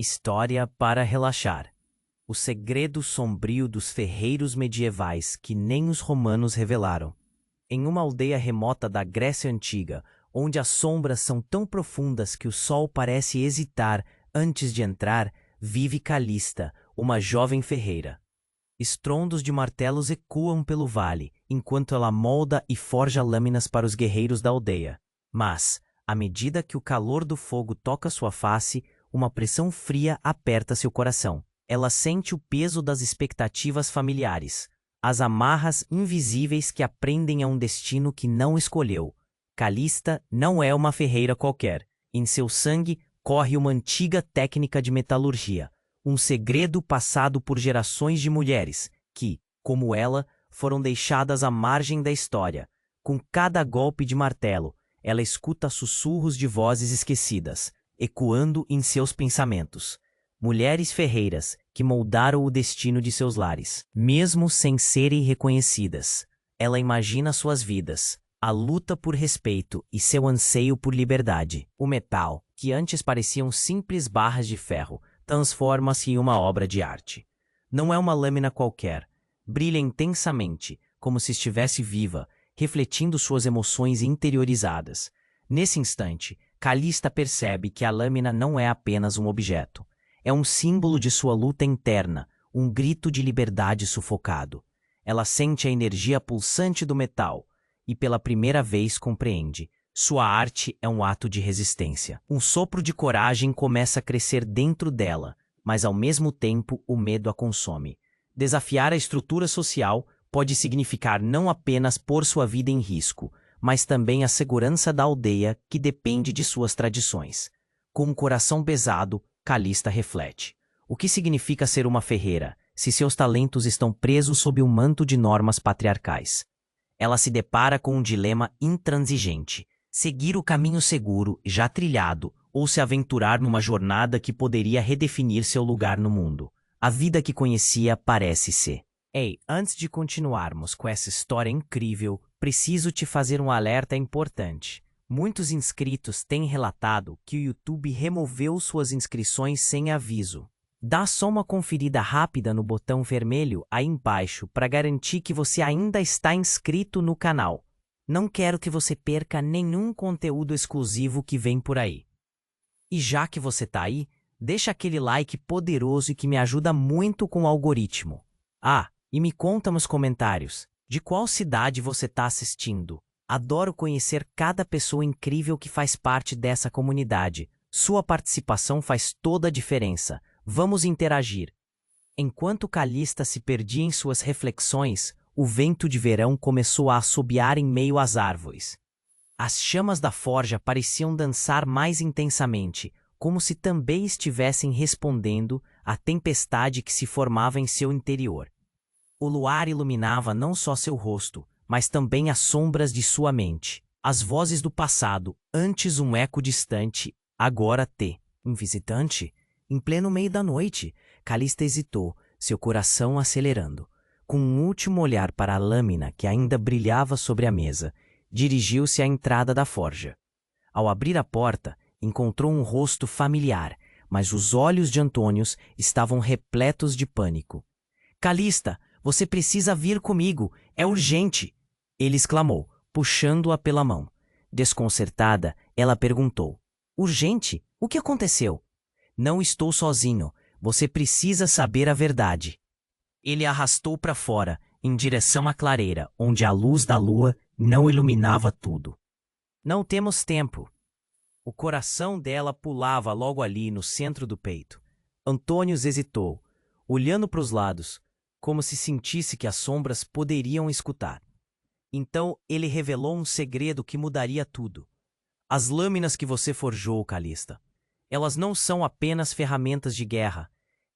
História para relaxar. O segredo sombrio dos ferreiros medievais que nem os romanos revelaram. Em uma aldeia remota da Grécia Antiga, onde as sombras são tão profundas que o sol parece hesitar antes de entrar, vive Calista, uma jovem ferreira. Estrondos de martelos ecoam pelo vale, enquanto ela molda e forja lâminas para os guerreiros da aldeia. Mas, à medida que o calor do fogo toca sua face, uma pressão fria aperta seu coração. Ela sente o peso das expectativas familiares, as amarras invisíveis que a prendem a um destino que não escolheu. Calista não é uma ferreira qualquer. Em seu sangue corre uma antiga técnica de metalurgia, um segredo passado por gerações de mulheres que, como ela, foram deixadas à margem da história. Com cada golpe de martelo, ela escuta sussurros de vozes esquecidas, ecoando em seus pensamentos. Mulheres ferreiras que moldaram o destino de seus lares, mesmo sem serem reconhecidas. Ela imagina suas vidas, a luta por respeito e seu anseio por liberdade. O metal, que antes pareciam simples barras de ferro, transforma-se em uma obra de arte. Não é uma lâmina qualquer. Brilha intensamente, como se estivesse viva, refletindo suas emoções interiorizadas. Nesse instante, Calista percebe que a lâmina não é apenas um objeto. É um símbolo de sua luta interna, um grito de liberdade sufocado. Ela sente a energia pulsante do metal e pela primeira vez compreende. Sua arte é um ato de resistência. Um sopro de coragem começa a crescer dentro dela, mas ao mesmo tempo o medo a consome. Desafiar a estrutura social pode significar não apenas pôr sua vida em risco, mas também a segurança da aldeia que depende de suas tradições. Com um coração pesado, Calista reflete. O que significa ser uma ferreira, se seus talentos estão presos sob um manto de normas patriarcais? Ela se depara com um dilema intransigente: seguir o caminho seguro, já trilhado, ou se aventurar numa jornada que poderia redefinir seu lugar no mundo. A vida que conhecia parece ser. Ei, antes de continuarmos com essa história incrível, preciso te fazer um alerta importante. Muitos inscritos têm relatado que o YouTube removeu suas inscrições sem aviso. Dá só uma conferida rápida no botão vermelho aí embaixo para garantir que você ainda está inscrito no canal. Não quero que você perca nenhum conteúdo exclusivo que vem por aí. E já que você tá aí, deixa aquele like poderoso e que me ajuda muito com o algoritmo. Ah, e me conta nos comentários, de qual cidade você tá assistindo? Adoro conhecer cada pessoa incrível que faz parte dessa comunidade. Sua participação faz toda a diferença. Vamos interagir. Enquanto Calista se perdia em suas reflexões, o vento de verão começou a assobiar em meio às árvores. As chamas da forja pareciam dançar mais intensamente, como se também estivessem respondendo à tempestade que se formava em seu interior. O luar iluminava não só seu rosto, mas também as sombras de sua mente. As vozes do passado, antes um eco distante, agora um visitante? Em pleno meio da noite, Calista hesitou, seu coração acelerando. Com um último olhar para a lâmina que ainda brilhava sobre a mesa, dirigiu-se à entrada da forja. Ao abrir a porta, encontrou um rosto familiar, mas os olhos de Antônio estavam repletos de pânico. Calista, você precisa vir comigo, é urgente! Ele exclamou, puxando-a pela mão. Desconcertada, ela perguntou: urgente? O que aconteceu? Não estou sozinho, você precisa saber a verdade. Ele a arrastou para fora, em direção à clareira, onde a luz da lua não iluminava tudo. Não temos tempo. O coração dela pulava logo ali no centro do peito. Antônio hesitou, olhando para os lados, como se sentisse que as sombras poderiam escutar. Então ele revelou um segredo que mudaria tudo. As lâminas que você forjou, Calista, elas não são apenas ferramentas de guerra.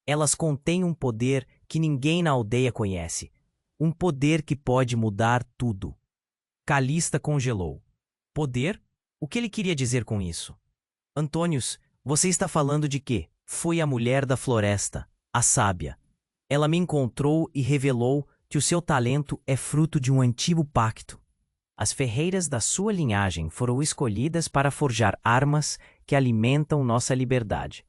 Elas contêm um poder que ninguém na aldeia conhece. Um poder que pode mudar tudo. Calista congelou. Poder? O que ele queria dizer com isso? Antônio, você está falando de quê? Foi a mulher da floresta, a sábia. Ela me encontrou e revelou que o seu talento é fruto de um antigo pacto. As ferreiras da sua linhagem foram escolhidas para forjar armas que alimentam nossa liberdade.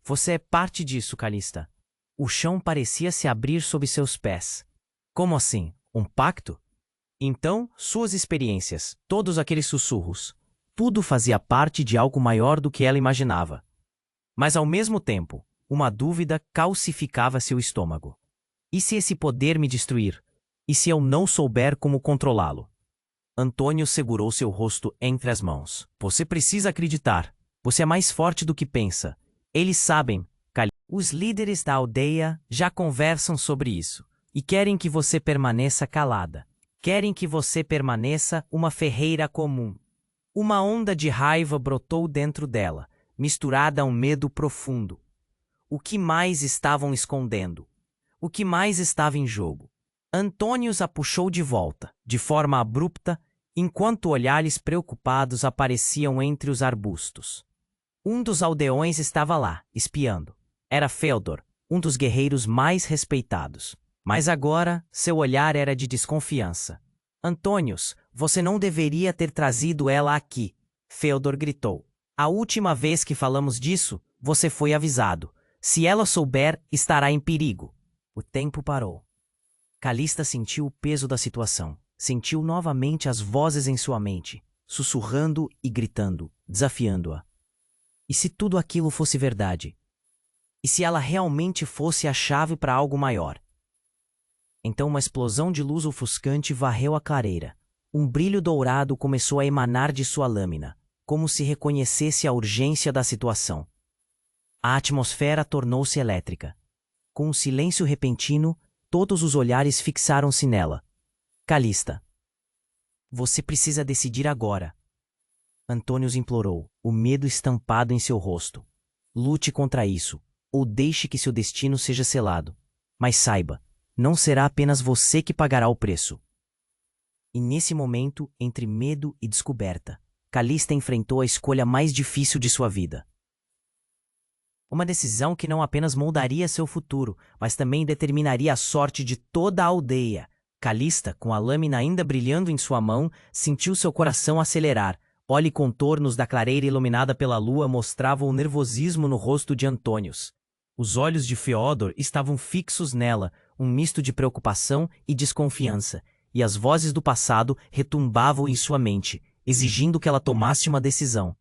Você é parte disso, Calista. O chão parecia se abrir sob seus pés. Como assim? Um pacto? Então, suas experiências, todos aqueles sussurros, tudo fazia parte de algo maior do que ela imaginava. Mas ao mesmo tempo, uma dúvida calcificava seu estômago. E se esse poder me destruir? E se eu não souber como controlá-lo? Antônio segurou seu rosto entre as mãos. Você precisa acreditar. Você é mais forte do que pensa. Eles sabem. Os líderes da aldeia já conversam sobre isso. E querem que você permaneça calada. Querem que você permaneça uma ferreira comum. Uma onda de raiva brotou dentro dela, misturada a um medo profundo. O que mais estavam escondendo? O que mais estava em jogo? Antônios a puxou de volta, de forma abrupta, enquanto olhares preocupados apareciam entre os arbustos. Um dos aldeões estava lá, espiando. Era Feodor, um dos guerreiros mais respeitados. Mas agora, seu olhar era de desconfiança. Antônios, você não deveria ter trazido ela aqui, Feodor gritou. A última vez que falamos disso, você foi avisado. Se ela souber, estará em perigo. O tempo parou. Calista sentiu o peso da situação. Sentiu novamente as vozes em sua mente, sussurrando e gritando, desafiando-a. E se tudo aquilo fosse verdade? E se ela realmente fosse a chave para algo maior? Então uma explosão de luz ofuscante varreu a clareira. Um brilho dourado começou a emanar de sua lâmina, como se reconhecesse a urgência da situação. A atmosfera tornou-se elétrica. Com um silêncio repentino, todos os olhares fixaram-se nela. Calista. Você precisa decidir agora. Antônios implorou, o medo estampado em seu rosto. Lute contra isso, ou deixe que seu destino seja selado. Mas saiba, não será apenas você que pagará o preço. E nesse momento, entre medo e descoberta, Calista enfrentou a escolha mais difícil de sua vida. Uma decisão que não apenas moldaria seu futuro, mas também determinaria a sorte de toda a aldeia. Calista, com a lâmina ainda brilhando em sua mão, sentiu seu coração acelerar. Olhe contornos da clareira iluminada pela lua mostravam o nervosismo no rosto de Antônios. Os olhos de Feodor estavam fixos nela, um misto de preocupação e desconfiança, e as vozes do passado retumbavam em sua mente, exigindo que ela tomasse uma decisão.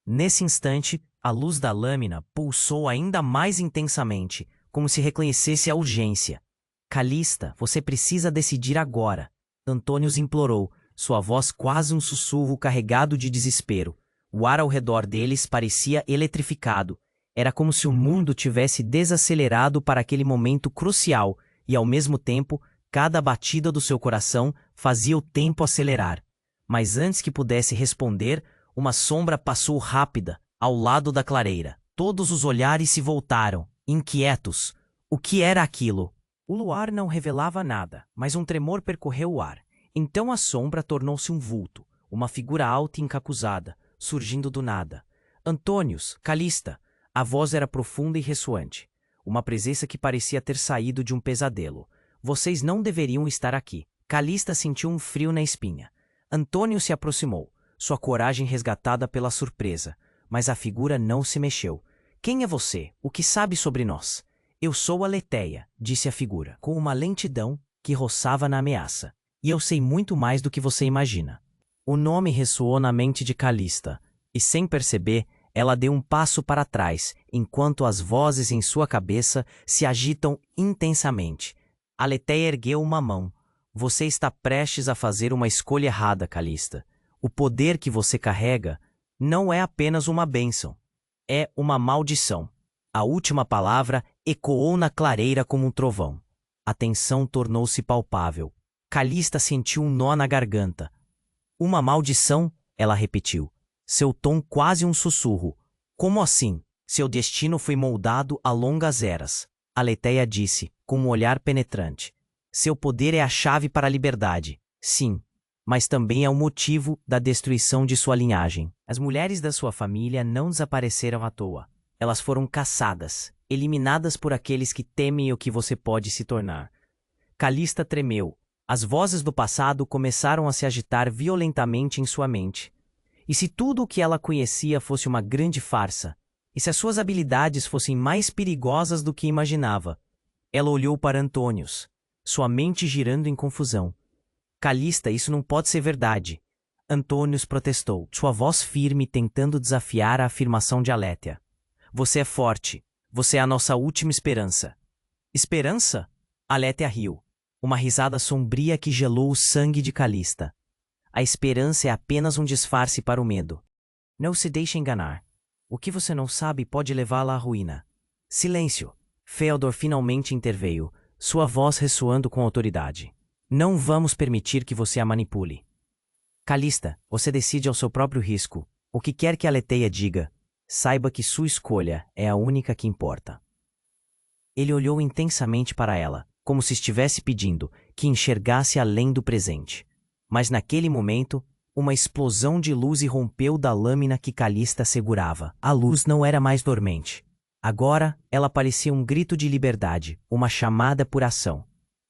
Nesse instante, a luz da lâmina pulsou ainda mais intensamente, como se reconhecesse a urgência. Calista, você precisa decidir agora. Antônios implorou, sua voz quase um sussurro carregado de desespero. O ar ao redor deles parecia eletrificado. Era como se o mundo tivesse desacelerado para aquele momento crucial, e ao mesmo tempo, cada batida do seu coração fazia o tempo acelerar. Mas antes que pudesse responder, uma sombra passou rápida, ao lado da clareira. Todos os olhares se voltaram, inquietos. O que era aquilo? O luar não revelava nada, mas um tremor percorreu o ar. Então a sombra tornou-se um vulto, uma figura alta e encapuzada, surgindo do nada. Antônios, Calista. A voz era profunda e ressoante. Uma presença que parecia ter saído de um pesadelo. Vocês não deveriam estar aqui. Calista sentiu um frio na espinha. Antônio se aproximou, sua coragem resgatada pela surpresa. Mas a figura não se mexeu. Quem é você? O que sabe sobre nós? Eu sou a Letéia, disse a figura, com uma lentidão que roçava na ameaça. E eu sei muito mais do que você imagina. O nome ressoou na mente de Calista, e sem perceber, ela deu um passo para trás, enquanto as vozes em sua cabeça se agitam intensamente. A Letéia ergueu uma mão. Você está prestes a fazer uma escolha errada, Calista. O poder que você carrega não é apenas uma bênção. É uma maldição. A última palavra ecoou na clareira como um trovão. A tensão tornou-se palpável. Calista sentiu um nó na garganta. Uma maldição? Ela repetiu. Seu tom quase um sussurro. Como assim? Seu destino foi moldado a longas eras. A Letéia disse, com um olhar penetrante. Seu poder é a chave para a liberdade. Sim, mas também é o motivo da destruição de sua linhagem. As mulheres da sua família não desapareceram à toa. Elas foram caçadas, eliminadas por aqueles que temem o que você pode se tornar. Calista tremeu. As vozes do passado começaram a se agitar violentamente em sua mente. E se tudo o que ela conhecia fosse uma grande farsa? E E se as suas habilidades fossem mais perigosas do que imaginava? Ela olhou para Antônios, sua mente girando em confusão. Calista, isso não pode ser verdade. Antônios protestou, sua voz firme tentando desafiar a afirmação de Alétea. Você é forte. Você é a nossa última esperança. Esperança? Alétea riu. Uma risada sombria que gelou o sangue de Calista. A esperança é apenas um disfarce para o medo. Não se deixe enganar. O que você não sabe pode levá-la à ruína. Silêncio! Féodor finalmente interveio, sua voz ressoando com autoridade. Não vamos permitir que você a manipule. Calista, você decide ao seu próprio risco. O que quer que Aletheia diga, saiba que sua escolha é a única que importa. Ele olhou intensamente para ela, como se estivesse pedindo que enxergasse além do presente. Mas naquele momento, uma explosão de luz irrompeu da lâmina que Calista segurava. A luz não era mais dormente. Agora, ela parecia um grito de liberdade, uma chamada por ação.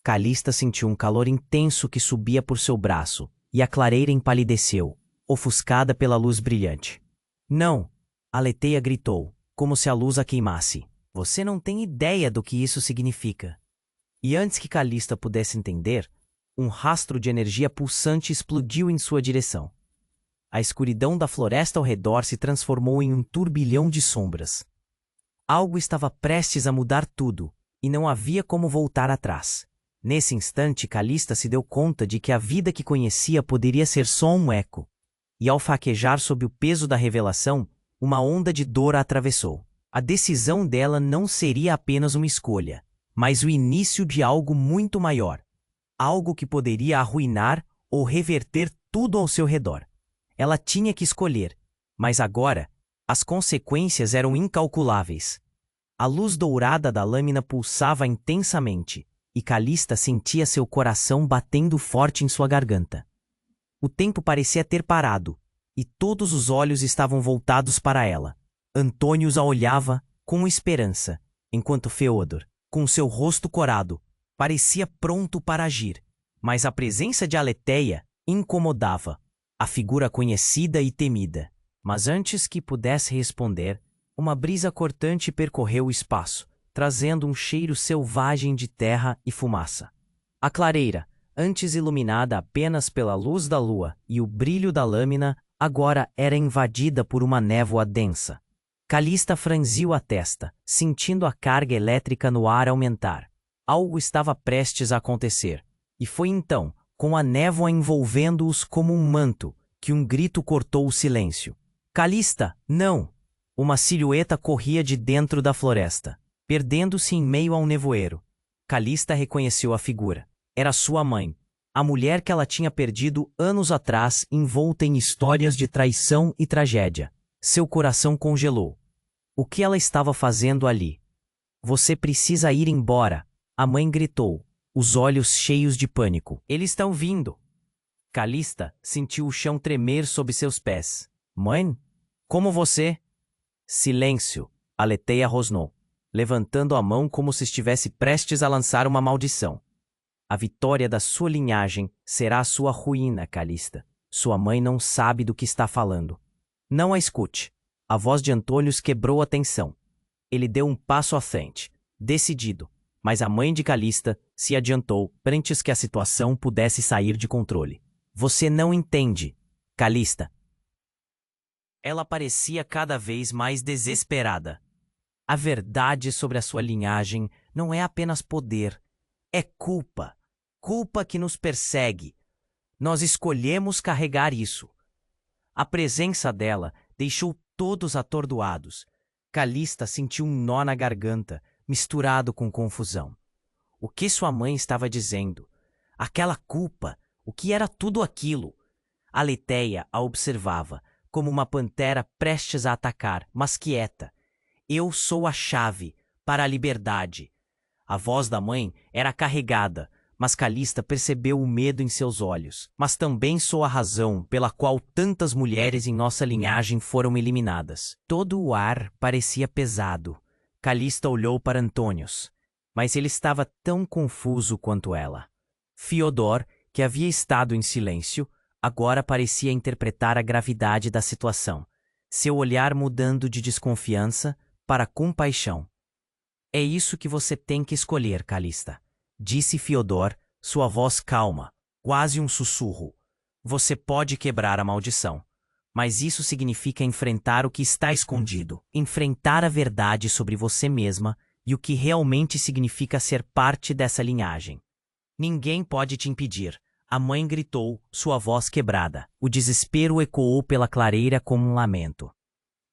Calista sentiu um calor intenso que subia por seu braço, e a clareira empalideceu, ofuscada pela luz brilhante. Não! Aletheia gritou, como se a luz a queimasse. Você não tem ideia do que isso significa. E antes que Calista pudesse entender, um rastro de energia pulsante explodiu em sua direção. A escuridão da floresta ao redor se transformou em um turbilhão de sombras. Algo estava prestes a mudar tudo, e não havia como voltar atrás. Nesse instante, Calista se deu conta de que a vida que conhecia poderia ser só um eco. E ao fraquejar sob o peso da revelação, uma onda de dor a atravessou. A decisão dela não seria apenas uma escolha, mas o início de algo muito maior. Algo que poderia arruinar ou reverter tudo ao seu redor. Ela tinha que escolher, mas agora, as consequências eram incalculáveis. A luz dourada da lâmina pulsava intensamente, e Calista sentia seu coração batendo forte em sua garganta. O tempo parecia ter parado, e todos os olhos estavam voltados para ela. Antônios a olhava com esperança, enquanto Féodor, com seu rosto corado, parecia pronto para agir. Mas a presença de Aletheia incomodava, a figura conhecida e temida. Mas antes que pudesse responder, uma brisa cortante percorreu o espaço, trazendo um cheiro selvagem de terra e fumaça. A clareira, antes iluminada apenas pela luz da lua e o brilho da lâmina, agora era invadida por uma névoa densa. Calista franziu a testa, sentindo a carga elétrica no ar aumentar. Algo estava prestes a acontecer, e foi então, com a névoa envolvendo-os como um manto, que um grito cortou o silêncio. Calista, não! Uma silhueta corria de dentro da floresta, perdendo-se em meio ao nevoeiro. Calista reconheceu a figura. Era sua mãe, a mulher que ela tinha perdido anos atrás, envolta em histórias de traição e tragédia. Seu coração congelou. O que ela estava fazendo ali? Você precisa ir embora, a mãe gritou, os olhos cheios de pânico. Eles estão vindo. Calista sentiu o chão tremer sob seus pés. Mãe? Como você? Silêncio, Aletheia rosnou, levantando a mão como se estivesse prestes a lançar uma maldição. A vitória da sua linhagem será a sua ruína, Calista. Sua mãe não sabe do que está falando. Não a escute. A voz de Antônios quebrou a tensão. Ele deu um passo à frente, decidido, mas a mãe de Calista se adiantou antes que a situação pudesse sair de controle. Você não entende, Calista. Ela parecia cada vez mais desesperada. A verdade sobre a sua linhagem não é apenas poder, é culpa. Culpa que nos persegue. Nós escolhemos carregar isso. A presença dela deixou todos atordoados. Calista sentiu um nó na garganta, misturado com confusão. O que sua mãe estava dizendo? Aquela culpa, o que era tudo aquilo? Aletheia a observava, como uma pantera prestes a atacar, mas quieta. Eu sou a chave para a liberdade. A voz da mãe era carregada, mas Calista percebeu o medo em seus olhos. Mas também sou a razão pela qual tantas mulheres em nossa linhagem foram eliminadas. Todo o ar parecia pesado. Calista olhou para Antônios, mas ele estava tão confuso quanto ela. Féodor, que havia estado em silêncio, agora parecia interpretar a gravidade da situação. seu olhar mudando de desconfiança para compaixão. É isso que você tem que escolher, Calista, disse Fiodor, sua voz calma, quase um sussurro. Você pode quebrar a maldição, mas isso significa enfrentar o que está escondido, enfrentar a verdade sobre você mesma e o que realmente significa ser parte dessa linhagem. Ninguém pode te impedir. A mãe gritou, sua voz quebrada. O desespero ecoou pela clareira como um lamento.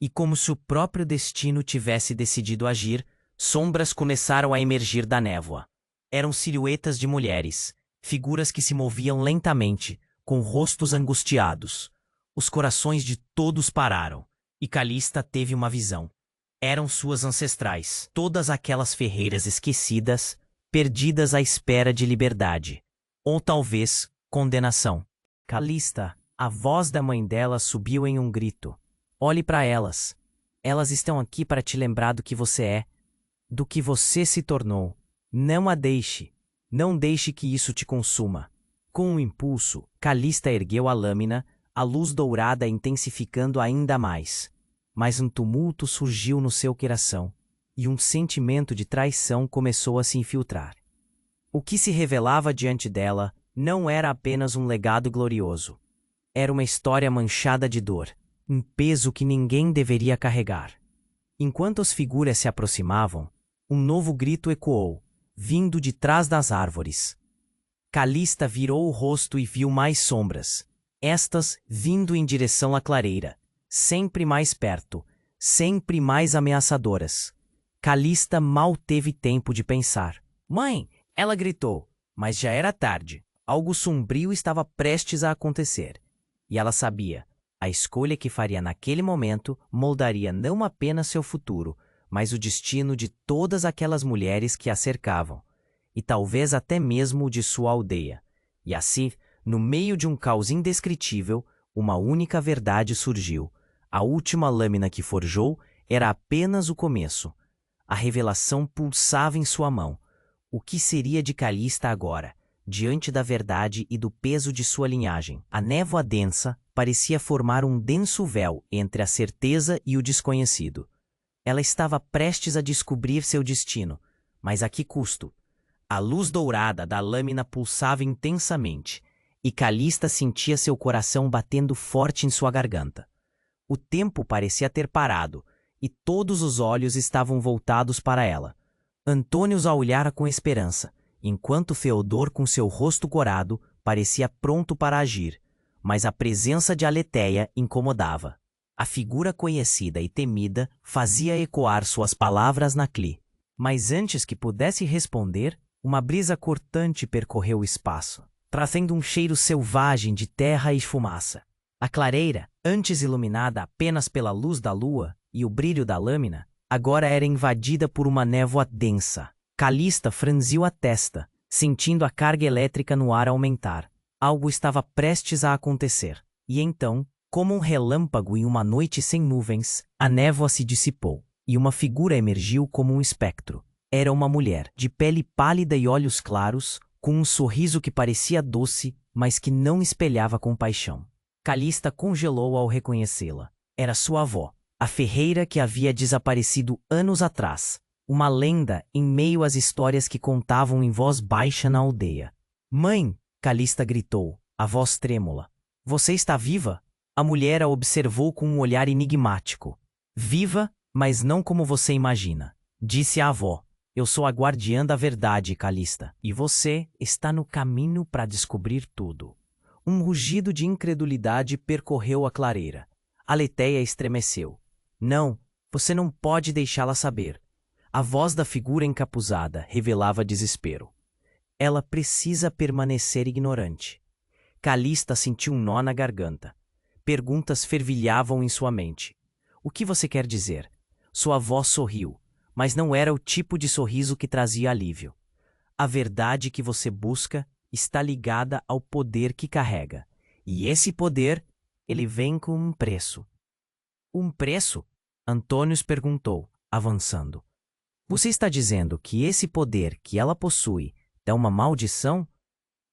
E como se o próprio destino tivesse decidido agir, sombras começaram a emergir da névoa. Eram silhuetas de mulheres, figuras que se moviam lentamente, com rostos angustiados. Os corações de todos pararam, e Calista teve uma visão. Eram suas ancestrais, todas aquelas ferreiras esquecidas, perdidas à espera de liberdade. Ou talvez, condenação. Calista, a voz da mãe dela subiu em um grito. Olhe para elas. Elas estão aqui para te lembrar do que você é, do que você se tornou. Não a deixe. Não deixe que isso te consuma. Com um impulso, Calista ergueu a lâmina, a luz dourada intensificando ainda mais. Mas um tumulto surgiu no seu coração, e um sentimento de traição começou a se infiltrar. O que se revelava diante dela não era apenas um legado glorioso. Era uma história manchada de dor, um peso que ninguém deveria carregar. Enquanto as figuras se aproximavam, um novo grito ecoou, vindo de trás das árvores. Calista virou o rosto e viu mais sombras, estas vindo em direção à clareira, sempre mais perto, sempre mais ameaçadoras. Calista mal teve tempo de pensar. Mãe! Ela gritou, mas já era tarde. Algo sombrio estava prestes a acontecer. E ela sabia, a escolha que faria naquele momento moldaria não apenas seu futuro, mas o destino de todas aquelas mulheres que a cercavam, e talvez até mesmo o de sua aldeia. E assim, no meio de um caos indescritível, uma única verdade surgiu. A última lâmina que forjou era apenas o começo. A revelação pulsava em sua mão. O que seria de Calista agora, diante da verdade e do peso de sua linhagem? A névoa densa parecia formar um denso véu entre a certeza e o desconhecido. Ela estava prestes a descobrir seu destino, mas a que custo? A luz dourada da lâmina pulsava intensamente, e Calista sentia seu coração batendo forte em sua garganta. O tempo parecia ter parado, e todos os olhos estavam voltados para ela. Antônio a olhara com esperança, enquanto Feodor, com seu rosto corado, parecia pronto para agir, mas a presença de Aletheia incomodava. A figura conhecida e temida fazia ecoar suas palavras na cli. Mas antes que pudesse responder, uma brisa cortante percorreu o espaço, trazendo um cheiro selvagem de terra e fumaça. A clareira, antes iluminada apenas pela luz da lua e o brilho da lâmina, agora era invadida por uma névoa densa. Calista franziu a testa, sentindo a carga elétrica no ar aumentar. Algo estava prestes a acontecer. E então, como um relâmpago em uma noite sem nuvens, a névoa se dissipou, e uma figura emergiu como um espectro. Era uma mulher, de pele pálida e olhos claros, com um sorriso que parecia doce, mas que não espelhava compaixão. Calista congelou ao reconhecê-la. Era sua avó, a ferreira que havia desaparecido anos atrás, uma lenda em meio às histórias que contavam em voz baixa na aldeia. Mãe! Calista gritou, a voz trêmula. Você está viva? A mulher a observou com um olhar enigmático. Viva, mas não como você imagina, disse a avó. Eu sou a guardiã da verdade, Calista, e você está no caminho para descobrir tudo. Um rugido de incredulidade percorreu a clareira. Aletheia estremeceu. Não, você não pode deixá-la saber. A voz da figura encapuzada revelava desespero. Ela precisa permanecer ignorante. Calista sentiu um nó na garganta. Perguntas fervilhavam em sua mente. O que você quer dizer? Sua voz sorriu, mas não era o tipo de sorriso que trazia alívio. A verdade que você busca está ligada ao poder que carrega. E esse poder, ele vem com um preço. Um preço? Antônio perguntou, avançando. Você está dizendo que esse poder que ela possui é uma maldição?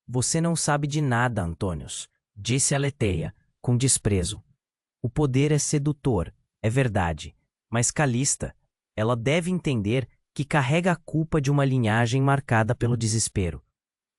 Você não sabe de nada, Antônio, disse Aletheia, com desprezo. O poder é sedutor, é verdade, mas Calista, ela deve entender que carrega a culpa de uma linhagem marcada pelo desespero.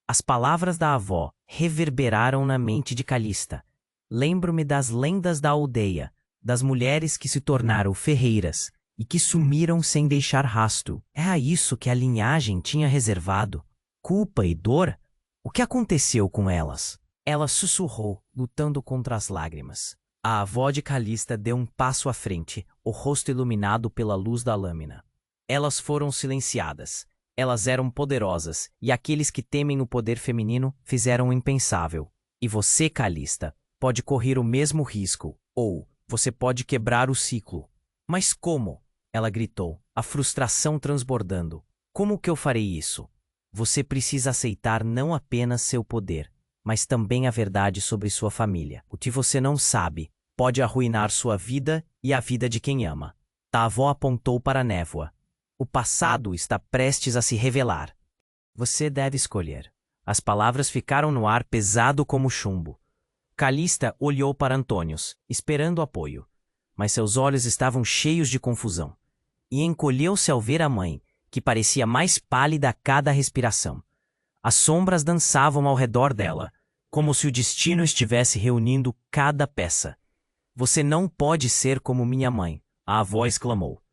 As palavras da avó reverberaram na mente de Calista. Lembro-me das lendas da aldeia, das mulheres que se tornaram ferreiras e que sumiram sem deixar rastro. Era isso que a linhagem tinha reservado? Culpa e dor? O que aconteceu com elas? Ela sussurrou, lutando contra as lágrimas. A avó de Calista deu um passo à frente, o rosto iluminado pela luz da lâmina. Elas foram silenciadas. Elas eram poderosas, e aqueles que temem o poder feminino fizeram o impensável. E você, Calista, pode correr o mesmo risco, ou você pode quebrar o ciclo. Mas como? Ela gritou, a frustração transbordando. Como que eu farei isso? Você precisa aceitar não apenas seu poder, mas também a verdade sobre sua família. O que você não sabe pode arruinar sua vida e a vida de quem ama. A avó apontou para a névoa. O passado está prestes a se revelar. Você deve escolher. As palavras ficaram no ar pesado como chumbo. Calista olhou para Antônios, esperando apoio, mas seus olhos estavam cheios de confusão. E encolheu-se ao ver a mãe, que parecia mais pálida a cada respiração. As sombras dançavam ao redor dela, como se o destino estivesse reunindo cada peça. Você não pode ser como minha mãe, a avó exclamou.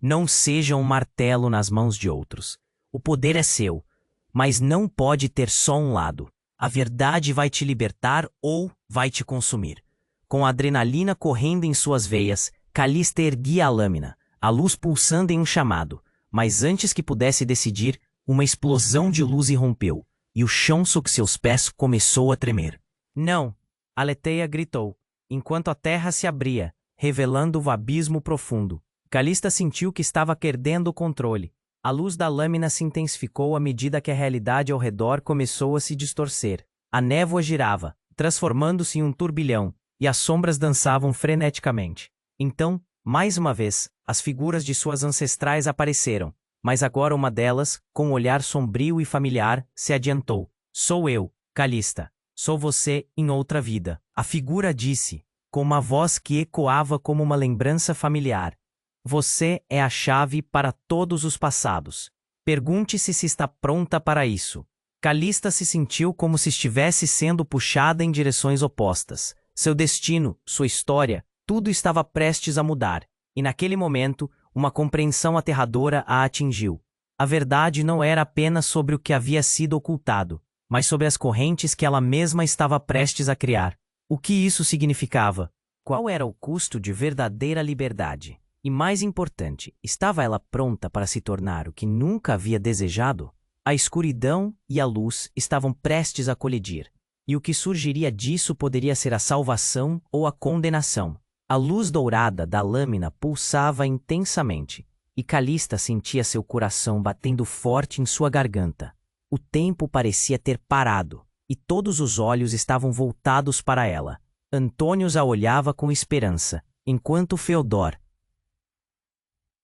Não seja um martelo nas mãos de outros. O poder é seu, mas não pode ter só um lado. A verdade vai te libertar ou vai te consumir. Com a adrenalina correndo em suas veias, Calista erguia a lâmina, a luz pulsando em um chamado. Mas antes que pudesse decidir, uma explosão de luz irrompeu, e o chão sob seus pés começou a tremer. Não! Aletheia gritou, enquanto a terra se abria, revelando o abismo profundo. Calista sentiu que estava perdendo o controle. A luz da lâmina se intensificou à medida que a realidade ao redor começou a se distorcer. A névoa girava, transformando-se em um turbilhão, e as sombras dançavam freneticamente. Então, mais uma vez, as figuras de suas ancestrais apareceram, mas agora uma delas, com um olhar sombrio e familiar, se adiantou. Sou eu, Calista. Sou você em outra vida. A figura disse, com uma voz que ecoava como uma lembrança familiar. Você é a chave para todos os passados. Pergunte-se se está pronta para isso. Calista se sentiu como se estivesse sendo puxada em direções opostas. Seu destino, sua história, tudo estava prestes a mudar. E naquele momento, uma compreensão aterradora a atingiu. A verdade não era apenas sobre o que havia sido ocultado, mas sobre as correntes que ela mesma estava prestes a criar. O que isso significava? Qual era o custo de verdadeira liberdade? E mais importante, estava ela pronta para se tornar o que nunca havia desejado? A escuridão e a luz estavam prestes a colidir, e o que surgiria disso poderia ser a salvação ou a condenação. A luz dourada da lâmina pulsava intensamente, e Calista sentia seu coração batendo forte em sua garganta. O tempo parecia ter parado, e todos os olhos estavam voltados para ela. Antônios a olhava com esperança, enquanto Feodor,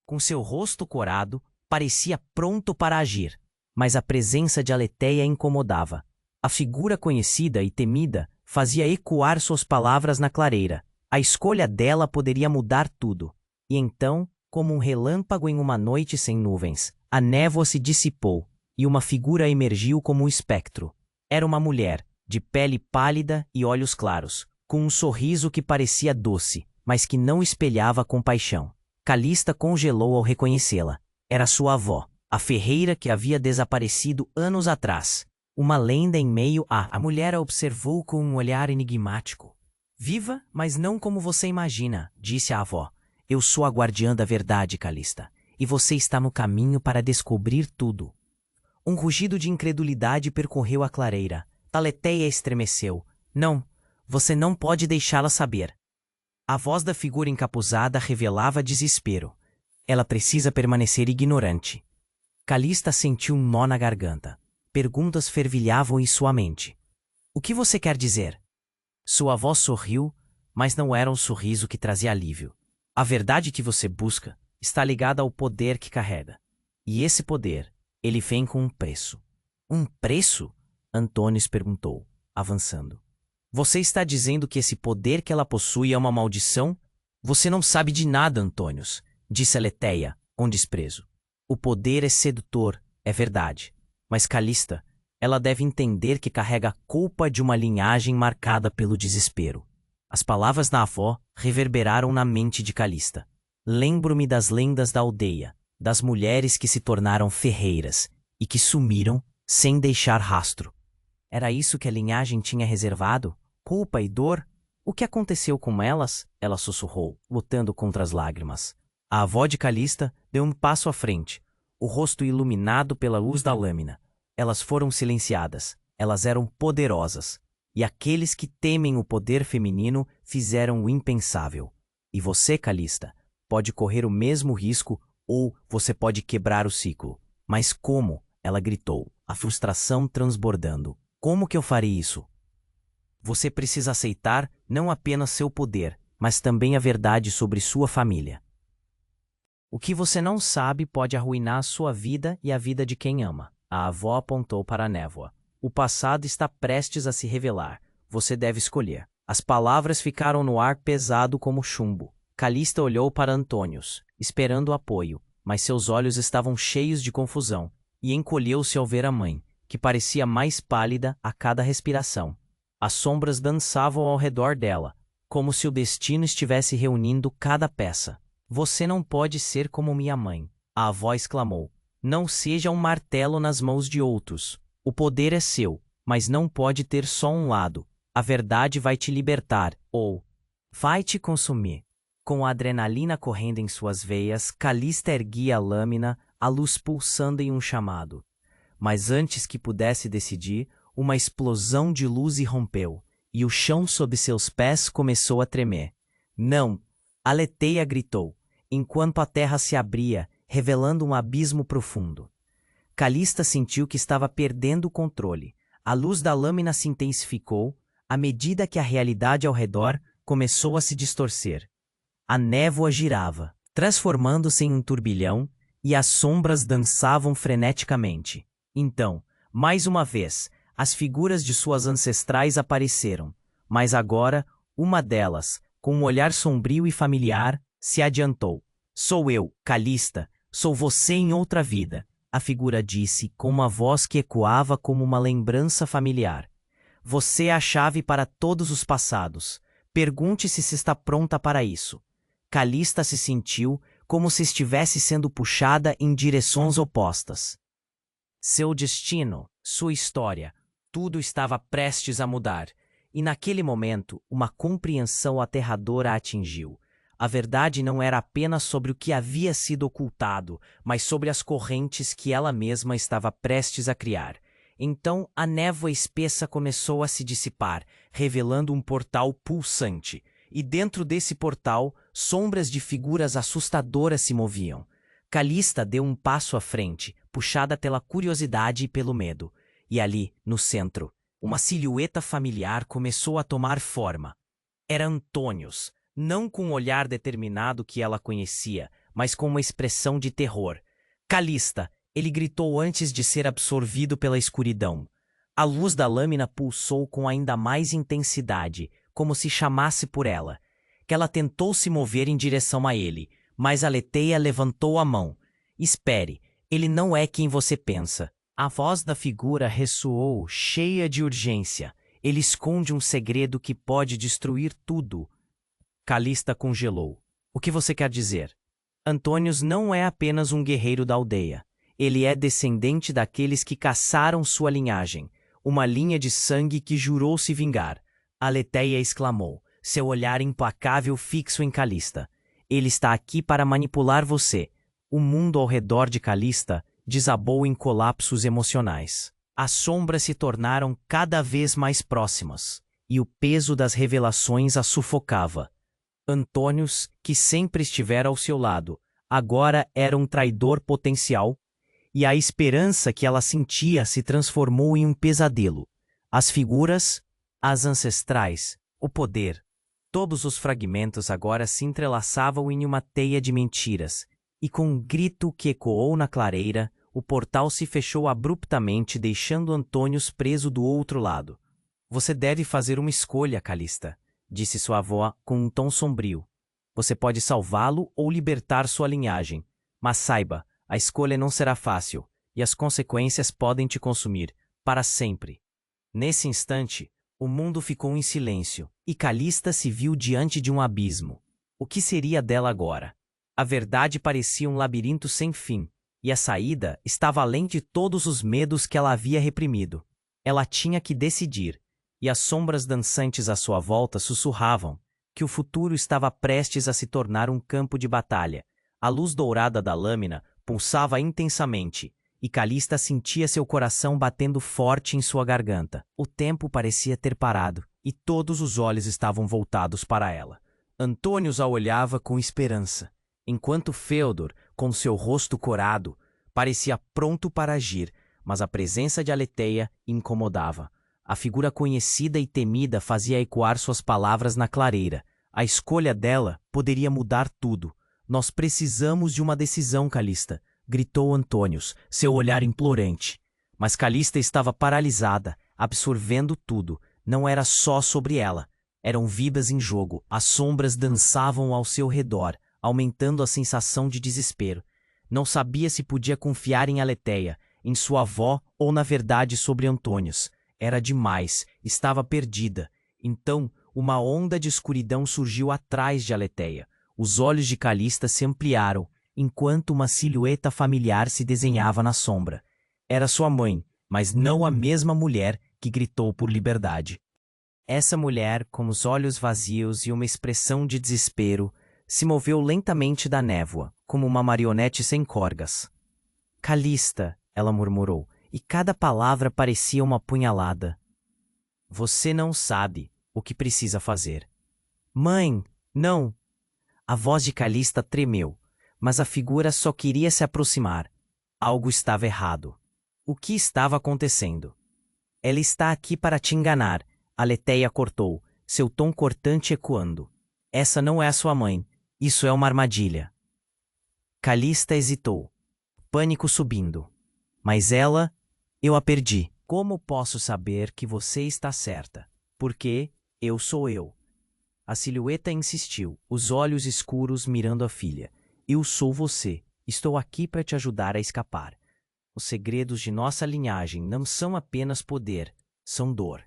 com seu rosto corado, parecia pronto para agir, mas a presença de Aletheia incomodava. A figura conhecida e temida fazia ecoar suas palavras na clareira. A escolha dela poderia mudar tudo. E então, como um relâmpago em uma noite sem nuvens, a névoa se dissipou, e uma figura emergiu como um espectro. Era uma mulher, de pele pálida e olhos claros, com um sorriso que parecia doce, mas que não espelhava compaixão. Calista congelou ao reconhecê-la. Era sua avó, a ferreira que havia desaparecido anos atrás. Uma lenda em meio a... A mulher a observou com um olhar enigmático. Viva, mas não como você imagina, disse a avó. Eu sou a guardiã da verdade, Calista, e você está no caminho para descobrir tudo. Um rugido de incredulidade percorreu a clareira. Aletheia estremeceu. Não, você não pode deixá-la saber. A voz da figura encapuzada revelava desespero. Ela precisa permanecer ignorante. Calista sentiu um nó na garganta. Perguntas fervilhavam em sua mente. O que você quer dizer? Sua avó sorriu, mas não era um sorriso que trazia alívio. A verdade que você busca está ligada ao poder que carrega. E esse poder, ele vem com um preço. Um preço? Antônios perguntou, avançando. Você está dizendo que esse poder que ela possui é uma maldição? Você não sabe de nada, Antônios, disse Aletheia, com desprezo. O poder é sedutor, é verdade. Mas Calista, ela deve entender que carrega a culpa de uma linhagem marcada pelo desespero. As palavras da avó reverberaram na mente de Calista. Lembro-me das lendas da aldeia, das mulheres que se tornaram ferreiras e que sumiram sem deixar rastro. Era isso que a linhagem tinha reservado? Culpa e dor? O que aconteceu com elas? Ela sussurrou, lutando contra as lágrimas. A avó de Calista deu um passo à frente, o rosto iluminado pela luz da lâmina. Elas foram silenciadas. Elas eram poderosas. E aqueles que temem o poder feminino fizeram o impensável. E você, Calista, pode correr o mesmo risco ou você pode quebrar o ciclo. Mas como? Ela gritou, a frustração transbordando. Como que eu farei isso? Você precisa aceitar não apenas seu poder, mas também a verdade sobre sua família. O que você não sabe pode arruinar a sua vida e a vida de quem ama. A avó apontou para a névoa. O passado está prestes a se revelar. Você deve escolher. As palavras ficaram no ar pesado como chumbo. Calista olhou para Antônios, esperando apoio, mas seus olhos estavam cheios de confusão, e encolheu-se ao ver a mãe, que parecia mais pálida a cada respiração. As sombras dançavam ao redor dela, como se o destino estivesse reunindo cada peça. Você não pode ser como minha mãe, a avó exclamou. Não seja um martelo nas mãos de outros. O poder é seu, mas não pode ter só um lado. A verdade vai te libertar, ou vai te consumir. Com a adrenalina correndo em suas veias, Calista erguia a lâmina, a luz pulsando em um chamado. Mas antes que pudesse decidir, uma explosão de luz irrompeu, e o chão sob seus pés começou a tremer. Não! Aletheia gritou, enquanto a terra se abria, revelando um abismo profundo. Calista sentiu que estava perdendo o controle. A luz da lâmina se intensificou, à medida que a realidade ao redor começou a se distorcer. A névoa girava, transformando-se em um turbilhão, e as sombras dançavam freneticamente. Então, mais uma vez, as figuras de suas ancestrais apareceram, mas agora, uma delas, com um olhar sombrio e familiar, se adiantou. Sou eu, Calista, sou você em outra vida, a figura disse com uma voz que ecoava como uma lembrança familiar. Você é a chave para todos os passados. Pergunte-se se está pronta para isso. Calista se sentiu como se estivesse sendo puxada em direções opostas. Seu destino, sua história, tudo estava prestes a mudar, e naquele momento uma compreensão aterradora a atingiu. A verdade não era apenas sobre o que havia sido ocultado, mas sobre as correntes que ela mesma estava prestes a criar. Então a névoa espessa começou a se dissipar, revelando um portal pulsante, e dentro desse portal, sombras de figuras assustadoras se moviam. Calista deu um passo à frente, puxada pela curiosidade e pelo medo. E ali, no centro, uma silhueta familiar começou a tomar forma. Era Antônios, não com o olhar determinado que ela conhecia, mas com uma expressão de terror. Calista! Ele gritou antes de ser absorvido pela escuridão. A luz da lâmina pulsou com ainda mais intensidade, como se chamasse por ela. Que ela tentou se mover em direção a ele, mas Aletheia levantou a mão. Espere, ele não é quem você pensa. A voz da figura ressoou, cheia de urgência. Ele esconde um segredo que pode destruir tudo. Calista congelou. O que você quer dizer? Antônios não é apenas um guerreiro da aldeia. Ele é descendente daqueles que caçaram sua linhagem, uma linha de sangue que jurou se vingar. Aletheia exclamou, seu olhar implacável fixo em Calista. Ele está aqui para manipular você. O mundo ao redor de Calista desabou em colapsos emocionais. As sombras se tornaram cada vez mais próximas, e o peso das revelações a sufocava. Antônios, que sempre estivera ao seu lado, agora era um traidor potencial, e a esperança que ela sentia se transformou em um pesadelo. As figuras, as ancestrais, o poder, todos os fragmentos agora se entrelaçavam em uma teia de mentiras, e com um grito que ecoou na clareira, o portal se fechou abruptamente, deixando Antônios preso do outro lado. Você deve fazer uma escolha, Calista, disse sua avó com um tom sombrio. Você pode salvá-lo ou libertar sua linhagem. Mas saiba, a escolha não será fácil, e as consequências podem te consumir, para sempre. Nesse instante, o mundo ficou em silêncio, e Calista se viu diante de um abismo. O que seria dela agora? A verdade parecia um labirinto sem fim, e a saída estava além de todos os medos que ela havia reprimido. Ela tinha que decidir, e as sombras dançantes à sua volta sussurravam que o futuro estava prestes a se tornar um campo de batalha. A luz dourada da lâmina pulsava intensamente, e Calista sentia seu coração batendo forte em sua garganta. O tempo parecia ter parado, e todos os olhos estavam voltados para ela. Antônios a olhava com esperança, enquanto Féodor, com seu rosto corado, parecia pronto para agir, mas a presença de Aletheia incomodava. A figura conhecida e temida fazia ecoar suas palavras na clareira. A escolha dela poderia mudar tudo. Nós precisamos de uma decisão, Calista, gritou Antônios, seu olhar implorante. Mas Calista estava paralisada, absorvendo tudo. Não era só sobre ela. Eram vidas em jogo. As sombras dançavam ao seu redor, aumentando a sensação de desespero. Não sabia se podia confiar em Aletheia, em sua avó ou, na verdade, sobre Antônios. Era demais, estava perdida. Então, uma onda de escuridão surgiu atrás de Aletheia. Os olhos de Calista se ampliaram, enquanto uma silhueta familiar se desenhava na sombra. Era sua mãe, mas não a mesma mulher que gritou por liberdade. Essa mulher, com os olhos vazios e uma expressão de desespero, se moveu lentamente da névoa, como uma marionete sem corgas. Calista, ela murmurou, e cada palavra parecia uma punhalada. Você não sabe o que precisa fazer. Mãe, não! A voz de Calista tremeu, mas a figura só queria se aproximar. Algo estava errado. O que estava acontecendo? Ela está aqui para te enganar, Aletheia cortou, seu tom cortante ecoando. Essa não é a sua mãe. Isso é uma armadilha. Calista hesitou, pânico subindo. Mas ela... Eu a perdi. Como posso saber que você está certa? Porque eu sou eu. A silhueta insistiu, os olhos escuros mirando a filha. Eu sou você. Estou aqui para te ajudar a escapar. Os segredos de nossa linhagem não são apenas poder, são dor.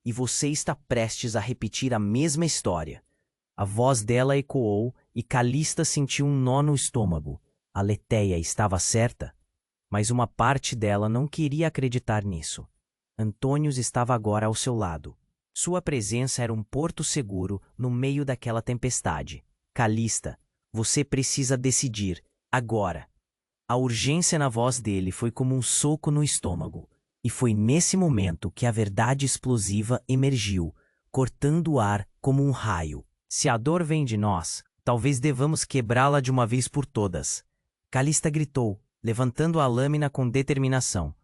E você está prestes a repetir a mesma história. A voz dela ecoou e Calista sentiu um nó no estômago. Aletheia estava certa? Mas uma parte dela não queria acreditar nisso. Antônios estava agora ao seu lado. Sua presença era um porto seguro no meio daquela tempestade. Calista, você precisa decidir, agora. A urgência na voz dele foi como um soco no estômago. E foi nesse momento que a verdade explosiva emergiu, cortando o ar como um raio. Se a dor vem de nós, talvez devamos quebrá-la de uma vez por todas. Calista gritou, levantando a lâmina com determinação.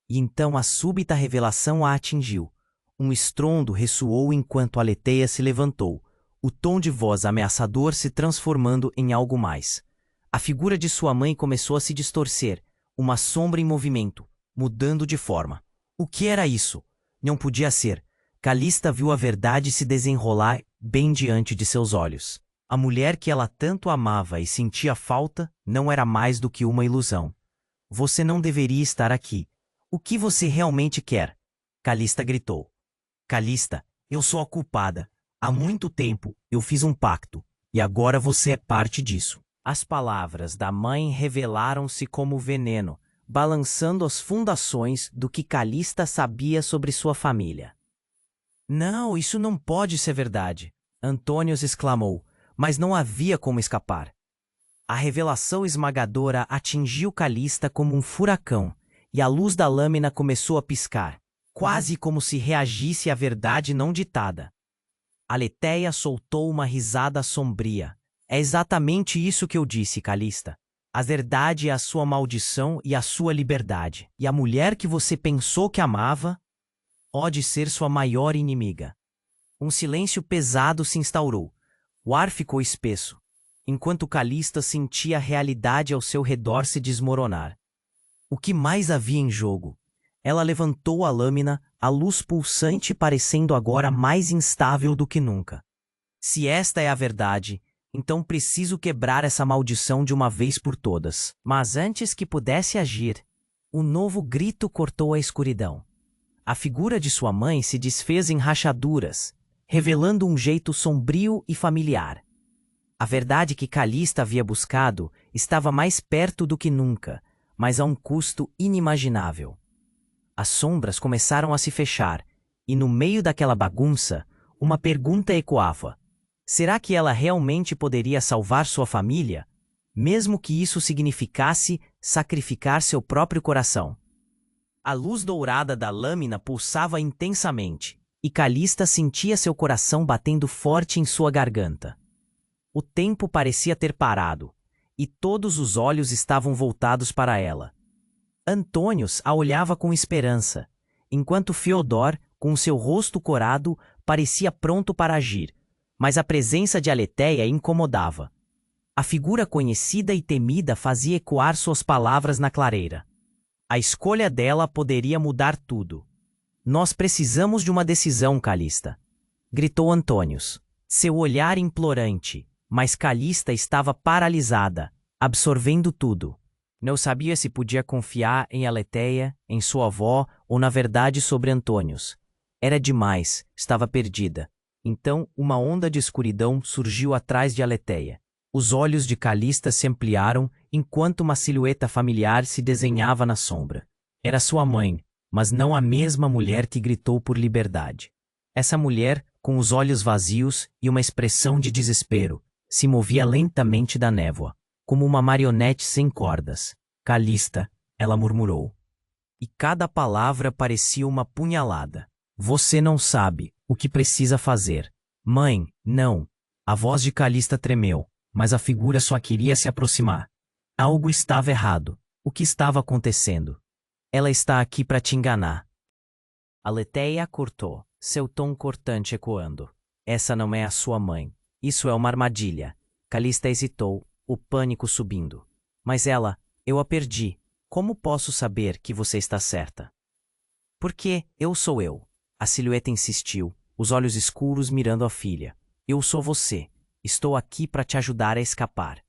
E então a súbita revelação a atingiu. Um estrondo ressoou enquanto Aletheia se levantou, o tom de voz ameaçador se transformando em algo mais. A figura de sua mãe começou a se distorcer, uma sombra em movimento, mudando de forma. O que era isso? Não podia ser. Calista viu a verdade se desenrolar bem diante de seus olhos. A mulher que ela tanto amava e sentia falta não era mais do que uma ilusão. Você não deveria estar aqui. O que você realmente quer? Calista gritou. Calista, eu sou a culpada. Há muito tempo eu fiz um pacto, e agora você é parte disso. As palavras da mãe revelaram-se como veneno, balançando as fundações do que Calista sabia sobre sua família. Não, isso não pode ser verdade, Antônios exclamou, mas não havia como escapar. A revelação esmagadora atingiu Calista como um furacão, e a luz da lâmina começou a piscar, quase como se reagisse à verdade não ditada. Aletheia soltou uma risada sombria. É exatamente isso que eu disse, Calista. A verdade é a sua maldição e a sua liberdade. E a mulher que você pensou que amava pode ser sua maior inimiga. Um silêncio pesado se instaurou. O ar ficou espesso, enquanto Calista sentia a realidade ao seu redor se desmoronar. O que mais havia em jogo? Ela levantou a lâmina, a luz pulsante parecendo agora mais instável do que nunca. Se esta é a verdade, então preciso quebrar essa maldição de uma vez por todas. Mas antes que pudesse agir, um novo grito cortou a escuridão. A figura de sua mãe se desfez em rachaduras, revelando um jeito sombrio e familiar. A verdade que Calista havia buscado estava mais perto do que nunca, mas a um custo inimaginável. As sombras começaram a se fechar, e no meio daquela bagunça, uma pergunta ecoava. Será que ela realmente poderia salvar sua família, mesmo que isso significasse sacrificar seu próprio coração? A luz dourada da lâmina pulsava intensamente, e Calista sentia seu coração batendo forte em sua garganta. O tempo parecia ter parado, e todos os olhos estavam voltados para ela. Antônios a olhava com esperança, enquanto Feodor, com seu rosto corado, parecia pronto para agir, mas a presença de Aletheia incomodava. A figura conhecida e temida fazia ecoar suas palavras na clareira. A escolha dela poderia mudar tudo. Nós precisamos de uma decisão, Calista, gritou Antônios, seu olhar implorante, mas Calista estava paralisada, absorvendo tudo. Não sabia se podia confiar em Aletheia, em sua avó ou na verdade sobre Antônios. Era demais, estava perdida. Então, uma onda de escuridão surgiu atrás de Aletheia. Os olhos de Calista se ampliaram enquanto uma silhueta familiar se desenhava na sombra. Era sua mãe, mas não a mesma mulher que gritou por liberdade. Essa mulher, com os olhos vazios e uma expressão de desespero, se movia lentamente da névoa, como uma marionete sem cordas. Calista, ela murmurou. E cada palavra parecia uma punhalada. Você não sabe o que precisa fazer. Mãe, não. A voz de Calista tremeu, mas a figura só queria se aproximar. Algo estava errado. O que estava acontecendo? Ela está aqui para te enganar. Aletheia cortou, seu tom cortante ecoando. Essa não é a sua mãe. Isso é uma armadilha. Calista hesitou, o pânico subindo. Mas ela, eu a perdi. Como posso saber que você está certa? Porque eu sou eu. A silhueta insistiu, os olhos escuros mirando a filha. Eu sou você. Estou aqui para te ajudar a escapar.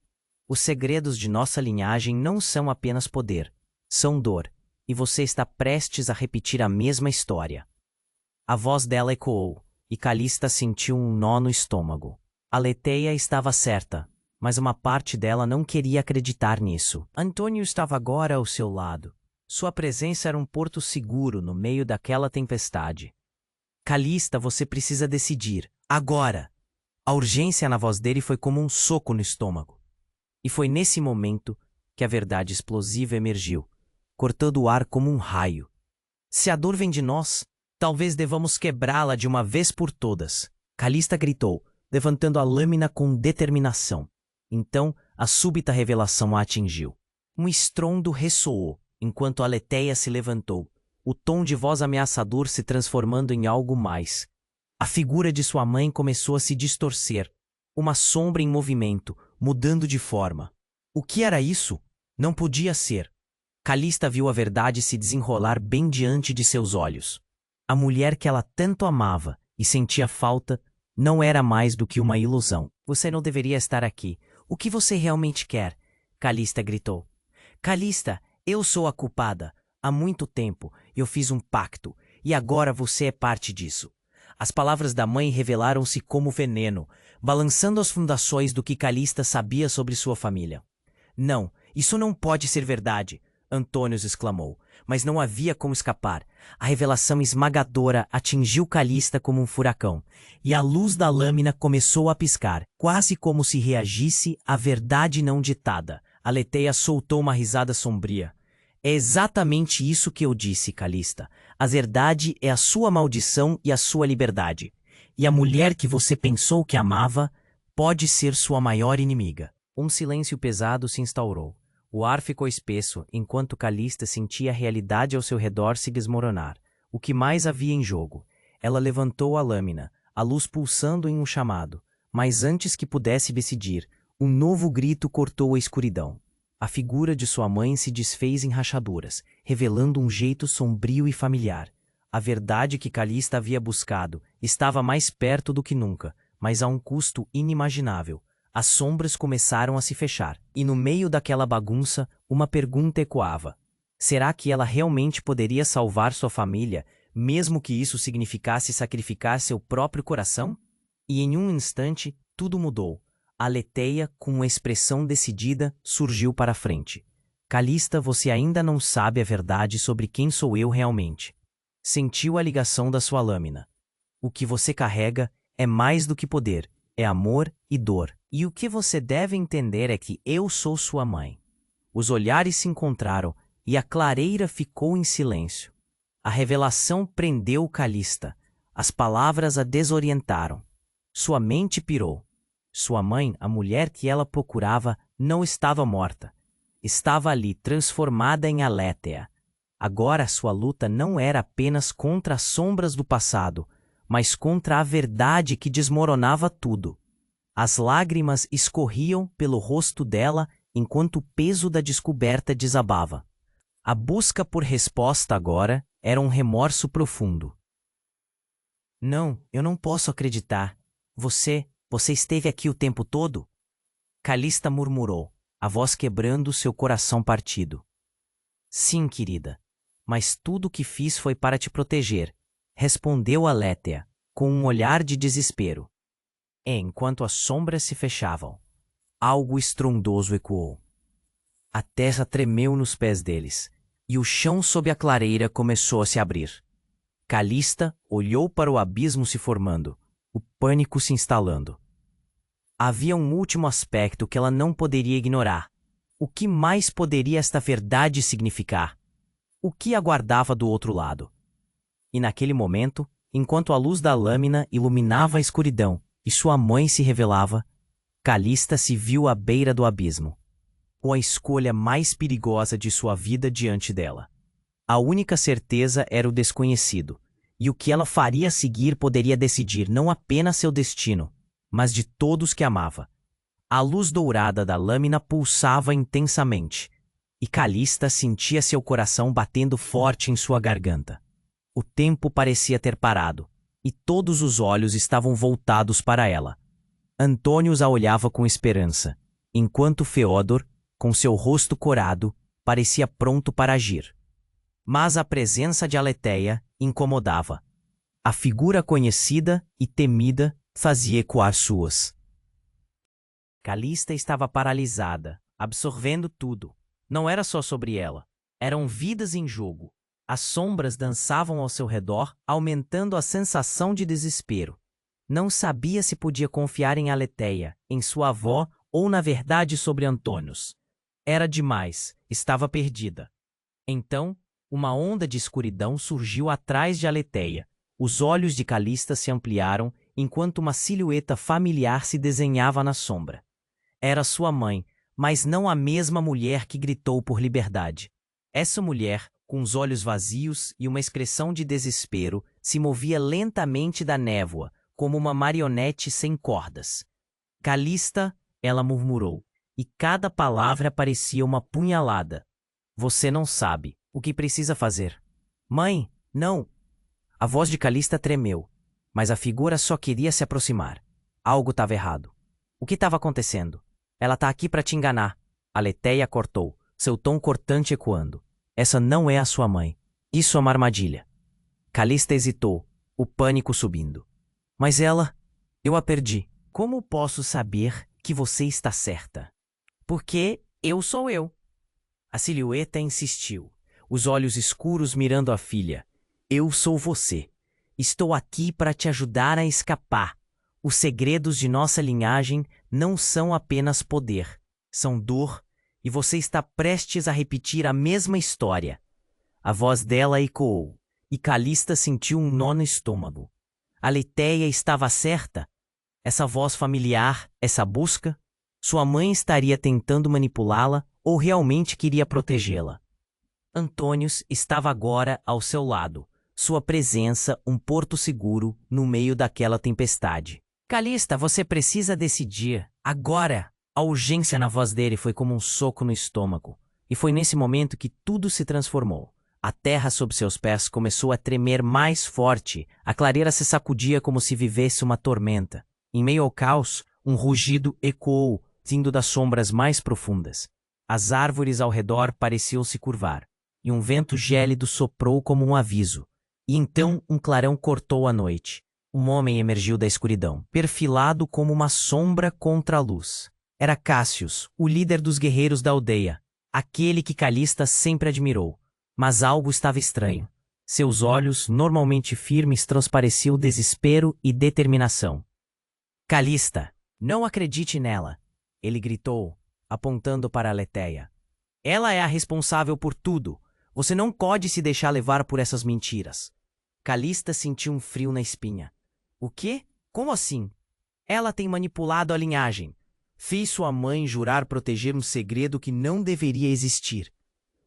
Os segredos de nossa linhagem não são apenas poder, são dor, e você está prestes a repetir a mesma história. A voz dela ecoou, e Calista sentiu um nó no estômago. Aletheia estava certa, mas uma parte dela não queria acreditar nisso. Antônio estava agora ao seu lado. Sua presença era um porto seguro no meio daquela tempestade. Calista, você precisa decidir, agora! A urgência na voz dele foi como um soco no estômago. E foi nesse momento que a verdade explosiva emergiu, cortando o ar como um raio. Se a dor vem de nós, talvez devamos quebrá-la de uma vez por todas. Calista gritou, levantando a lâmina com determinação. Então, a súbita revelação a atingiu. Um estrondo ressoou, enquanto Aletheia se levantou, o tom de voz ameaçador se transformando em algo mais. A figura de sua mãe começou a se distorcer, uma sombra em movimento, mudando de forma. O que era isso? Não podia ser. Calista viu a verdade se desenrolar bem diante de seus olhos. A mulher que ela tanto amava e sentia falta não era mais do que uma ilusão. Você não deveria estar aqui. O que você realmente quer? Calista gritou. Calista, eu sou a culpada. Há muito tempo eu fiz um pacto, e agora você é parte disso. As palavras da mãe revelaram-se como veneno, balançando as fundações do que Calista sabia sobre sua família. Não, isso não pode ser verdade, Antônios exclamou, mas não havia como escapar. A revelação esmagadora atingiu Calista como um furacão, e a luz da lâmina começou a piscar, quase como se reagisse à verdade não ditada. Aletheia soltou uma risada sombria. É exatamente isso que eu disse, Calista. A verdade é a sua maldição e a sua liberdade. E a mulher que você pensou que amava pode ser sua maior inimiga. Um silêncio pesado se instaurou. O ar ficou espesso, enquanto Calista sentia a realidade ao seu redor se desmoronar. O que mais havia em jogo? Ela levantou a lâmina, a luz pulsando em um chamado. Mas antes que pudesse decidir, um novo grito cortou a escuridão. A figura de sua mãe se desfez em rachaduras, revelando um jeito sombrio e familiar. A verdade que Calista havia buscado estava mais perto do que nunca, mas a um custo inimaginável. As sombras começaram a se fechar, e no meio daquela bagunça, uma pergunta ecoava. Será que ela realmente poderia salvar sua família, mesmo que isso significasse sacrificar seu próprio coração? E em um instante, tudo mudou. Aletheia, com uma expressão decidida, surgiu para a frente. Calista, você ainda não sabe a verdade sobre quem sou eu realmente. Sentiu a ligação da sua lâmina. O que você carrega é mais do que poder, é amor e dor. E o que você deve entender é que eu sou sua mãe. Os olhares se encontraram e a clareira ficou em silêncio. A revelação prendeu Calista. As palavras a desorientaram. Sua mente pirou. Sua mãe, a mulher que ela procurava, não estava morta. Estava ali, transformada em Aletheia. Agora sua luta não era apenas contra as sombras do passado, mas contra a verdade que desmoronava tudo. As lágrimas escorriam pelo rosto dela enquanto o peso da descoberta desabava. A busca por resposta agora era um remorso profundo. Não, eu não posso acreditar. Você esteve aqui o tempo todo? Calista murmurou, a voz quebrando seu coração partido. Sim, querida, mas tudo o que fiz foi para te proteger, respondeu Aletheia, com um olhar de desespero. E enquanto as sombras se fechavam, algo estrondoso ecoou. A terra tremeu nos pés deles, e o chão sob a clareira começou a se abrir. Calista olhou para o abismo se formando, o pânico se instalando. Havia um último aspecto que ela não poderia ignorar. O que mais poderia esta verdade significar? O que aguardava do outro lado? E naquele momento, enquanto a luz da lâmina iluminava a escuridão e sua mãe se revelava, Calista se viu à beira do abismo, com a escolha mais perigosa de sua vida diante dela. A única certeza era o desconhecido, e o que ela faria a seguir poderia decidir não apenas seu destino, mas de todos que amava. A luz dourada da lâmina pulsava intensamente, e Calista sentia seu coração batendo forte em sua garganta. O tempo parecia ter parado, e todos os olhos estavam voltados para ela. Antônios a olhava com esperança, enquanto Feodor, com seu rosto corado, parecia pronto para agir. Mas a presença de Aletheia incomodava. A figura conhecida e temida fazia ecoar suas. Calista estava paralisada, absorvendo tudo. Não era só sobre ela. Eram vidas em jogo. As sombras dançavam ao seu redor, aumentando a sensação de desespero. Não sabia se podia confiar em Aletheia, em sua avó ou, na verdade, sobre Antônios. Era demais, estava perdida. Então, uma onda de escuridão surgiu atrás de Aletheia. Os olhos de Calista se ampliaram enquanto uma silhueta familiar se desenhava na sombra. Era sua mãe, mas não a mesma mulher que gritou por liberdade. Essa mulher, com os olhos vazios e uma expressão de desespero, se movia lentamente da névoa, como uma marionete sem cordas. Calista, ela murmurou, e cada palavra parecia uma punhalada. Você não sabe o que precisa fazer. Mãe, não! A voz de Calista tremeu, mas a figura só queria se aproximar. Algo estava errado. O que estava acontecendo? Ela está aqui para te enganar. Aletheia cortou, seu tom cortante ecoando. Essa não é a sua mãe. Isso é uma armadilha. Calista hesitou, o pânico subindo. Mas ela... Eu a perdi. Como posso saber que você está certa? Porque eu sou eu. A silhueta insistiu, os olhos escuros mirando a filha. Eu sou você. Estou aqui para te ajudar a escapar. Os segredos de nossa linhagem não são apenas poder, são dor, e você está prestes a repetir a mesma história. A voz dela ecoou, e Calista sentiu um nó no estômago. Aletheia estava certa? Essa voz familiar, essa busca? Sua mãe estaria tentando manipulá-la ou realmente queria protegê-la? Antônios estava agora ao seu lado, sua presença um porto seguro no meio daquela tempestade. Calista, você precisa decidir, agora! A urgência na voz dele foi como um soco no estômago, e foi nesse momento que tudo se transformou. A terra sob seus pés começou a tremer mais forte, a clareira se sacudia como se vivesse uma tormenta. Em meio ao caos, um rugido ecoou, vindo das sombras mais profundas. As árvores ao redor pareciam se curvar, e um vento gélido soprou como um aviso. E então um clarão cortou a noite. Um homem emergiu da escuridão, perfilado como uma sombra contra a luz. Era Cassius, o líder dos guerreiros da aldeia, aquele que Calista sempre admirou. Mas algo estava estranho. Seus olhos, normalmente firmes, transpareciam desespero e determinação. Calista, não acredite nela, ele gritou, apontando para Aletheia. Ela é a responsável por tudo. Você não pode se deixar levar por essas mentiras. Calista sentiu um frio na espinha. O quê? Como assim? Ela tem manipulado a linhagem. Fez sua mãe jurar proteger um segredo que não deveria existir.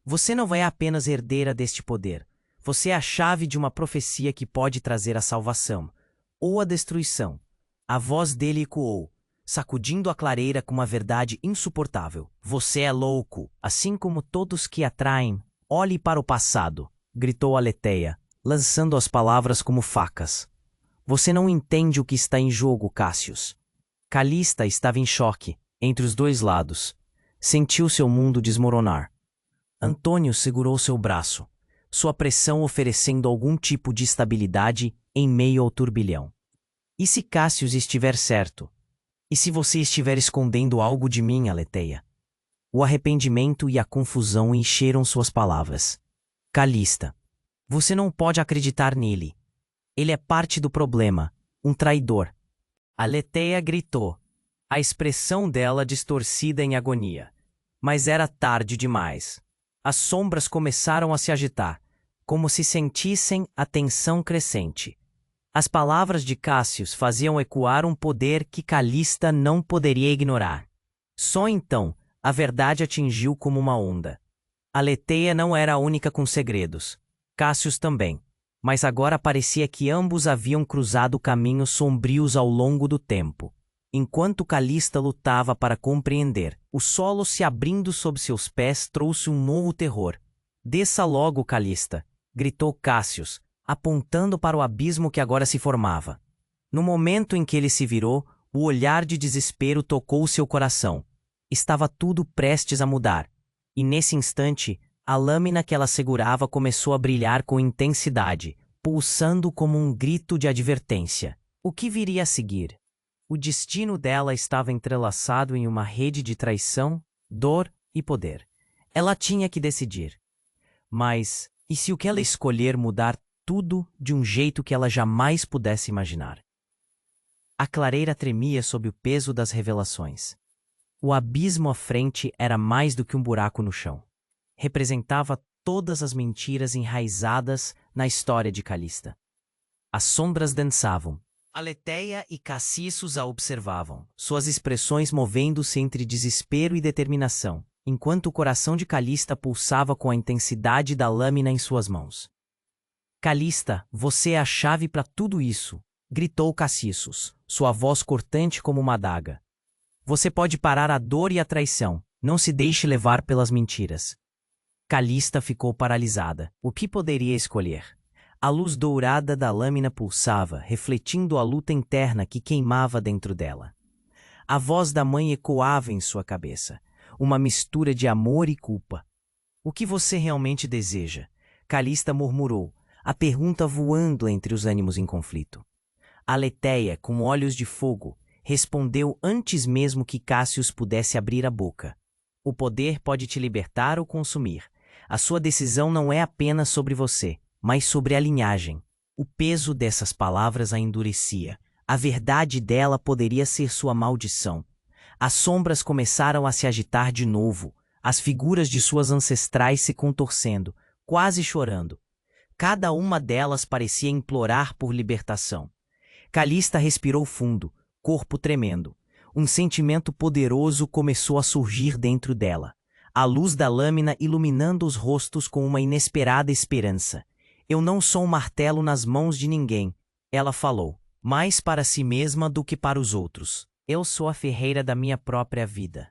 Você não vai apenas herdeira deste poder. Você é a chave de uma profecia que pode trazer a salvação, ou a destruição. A voz dele ecoou, sacudindo a clareira com uma verdade insuportável. Você é louco, assim como todos que atraem. Olhe para o passado, gritou Aletheia, lançando as palavras como facas. Você não entende o que está em jogo, Cassius. Calista estava em choque, entre os dois lados. Sentiu seu mundo desmoronar. Antônio segurou seu braço, sua pressão oferecendo algum tipo de estabilidade em meio ao turbilhão. E se Cassius estiver certo? E se você estiver escondendo algo de mim, Aletheia? O arrependimento e a confusão encheram suas palavras. Calista, você não pode acreditar nele. Ele é parte do problema, um traidor. Aletheia gritou, a expressão dela distorcida em agonia. Mas era tarde demais. As sombras começaram a se agitar, como se sentissem a tensão crescente. As palavras de Cassius faziam ecoar um poder que Calista não poderia ignorar. Só então, a verdade atingiu como uma onda. Aletheia não era a única com segredos. Cassius também. Mas agora parecia que ambos haviam cruzado caminhos sombrios ao longo do tempo. Enquanto Calista lutava para compreender, o solo se abrindo sob seus pés trouxe um novo terror. Desça logo, Calista, gritou Cassius, apontando para o abismo que agora se formava. No momento em que ele se virou, o olhar de desespero tocou seu coração. Estava tudo prestes a mudar. E nesse instante, a lâmina que ela segurava começou a brilhar com intensidade, pulsando como um grito de advertência. O que viria a seguir? O destino dela estava entrelaçado em uma rede de traição, dor e poder. Ela tinha que decidir. Mas, e se o que ela escolher mudar tudo de um jeito que ela jamais pudesse imaginar? A clareira tremia sob o peso das revelações. O abismo à frente era mais do que um buraco no chão. Representava todas as mentiras enraizadas na história de Calista. As sombras dançavam. Aletheia e Cassius a observavam, suas expressões movendo-se entre desespero e determinação, enquanto o coração de Calista pulsava com a intensidade da lâmina em suas mãos. Calista, você é a chave para tudo isso, gritou Cassius, sua voz cortante como uma adaga. Você pode parar a dor e a traição, não se deixe levar pelas mentiras. Calista ficou paralisada. O que poderia escolher? A luz dourada da lâmina pulsava, refletindo a luta interna que queimava dentro dela. A voz da mãe ecoava em sua cabeça, uma mistura de amor e culpa. O que você realmente deseja? Calista murmurou, a pergunta voando entre os ânimos em conflito. Aletheia, com olhos de fogo, respondeu antes mesmo que Cassius pudesse abrir a boca. O poder pode te libertar ou consumir. A sua decisão não é apenas sobre você, mas sobre a linhagem. O peso dessas palavras a endurecia. A verdade dela poderia ser sua maldição. As sombras começaram a se agitar de novo, as figuras de suas ancestrais se contorcendo, quase chorando. Cada uma delas parecia implorar por libertação. Calista respirou fundo, corpo tremendo. Um sentimento poderoso começou a surgir dentro dela. A luz da lâmina iluminando os rostos com uma inesperada esperança. Eu não sou um martelo nas mãos de ninguém, ela falou, mais para si mesma do que para os outros. Eu sou a ferreira da minha própria vida.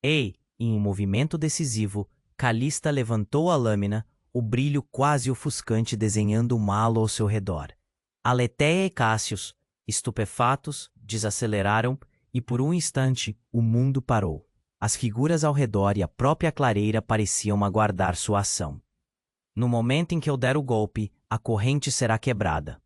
Ei! Em um movimento decisivo, Calista levantou a lâmina, o brilho quase ofuscante desenhando um halo ao seu redor. Aletheia e Cássius, estupefatos, desaceleraram e por um instante o mundo parou. As figuras ao redor e a própria clareira pareciam aguardar sua ação. No momento em que eu der o golpe, a corrente será quebrada.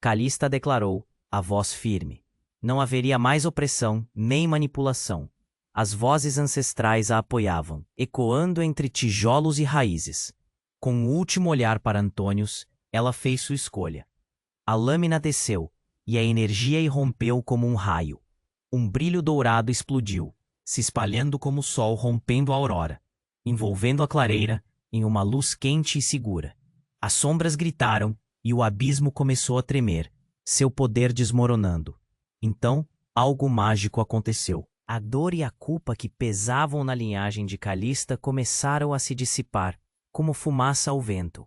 Calista declarou, a voz firme. Não haveria mais opressão, nem manipulação. As vozes ancestrais a apoiavam, ecoando entre tijolos e raízes. Com o último olhar para Antônios, ela fez sua escolha. A lâmina desceu, e a energia irrompeu como um raio. Um brilho dourado explodiu, se espalhando como o sol rompendo a aurora, envolvendo a clareira em uma luz quente e segura. As sombras gritaram, e o abismo começou a tremer, seu poder desmoronando. Então, algo mágico aconteceu. A dor e a culpa que pesavam na linhagem de Calista começaram a se dissipar, como fumaça ao vento.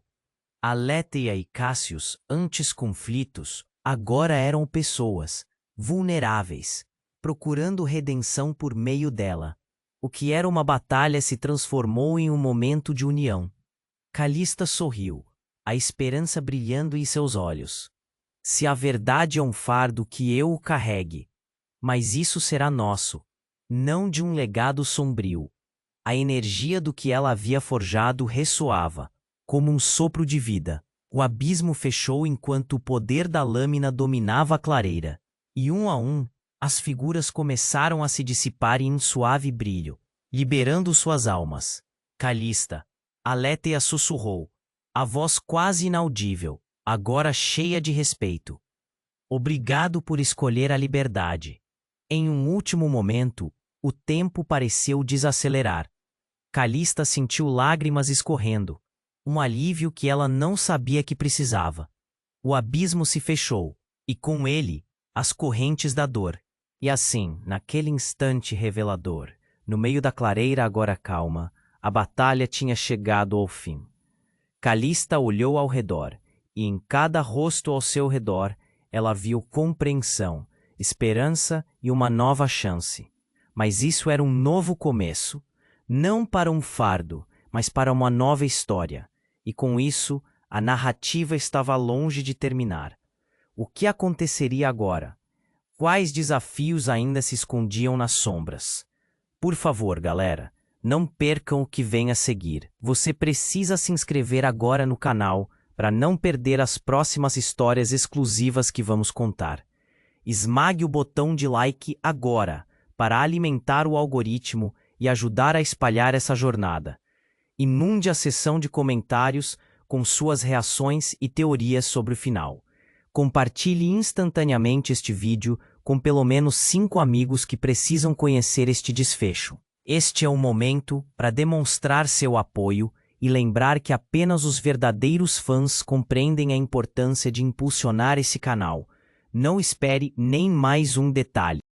Aletheia e Cássius, antes conflitos, agora eram pessoas, vulneráveis, procurando redenção por meio dela. O que era uma batalha se transformou em um momento de união. Calista sorriu, a esperança brilhando em seus olhos. Se a verdade é um fardo, que eu o carregue. Mas isso será nosso, não de um legado sombrio. A energia do que ela havia forjado ressoava, como um sopro de vida. O abismo fechou enquanto o poder da lâmina dominava a clareira. E um a um, as figuras começaram a se dissipar em um suave brilho, liberando suas almas. Calista. Aletheia sussurrou, a voz quase inaudível, agora cheia de respeito. Obrigado por escolher a liberdade. Em um último momento, o tempo pareceu desacelerar. Calista sentiu lágrimas escorrendo, um alívio que ela não sabia que precisava. O abismo se fechou, e com ele, as correntes da dor. E assim, naquele instante revelador, no meio da clareira agora calma, a batalha tinha chegado ao fim. Calista olhou ao redor, e em cada rosto ao seu redor, ela viu compreensão, esperança e uma nova chance. Mas isso era um novo começo, não para um fardo, mas para uma nova história. E com isso, a narrativa estava longe de terminar. O que aconteceria agora? Quais desafios ainda se escondiam nas sombras? Por favor, galera, não percam o que vem a seguir. Você precisa se inscrever agora no canal para não perder as próximas histórias exclusivas que vamos contar. Esmague o botão de like agora para alimentar o algoritmo e ajudar a espalhar essa jornada. Inunde a seção de comentários com suas reações e teorias sobre o final. Compartilhe instantaneamente este vídeo com pelo menos 5 amigos que precisam conhecer este desfecho. Este é o momento para demonstrar seu apoio e lembrar que apenas os verdadeiros fãs compreendem a importância de impulsionar esse canal. Não espere nem mais um detalhe.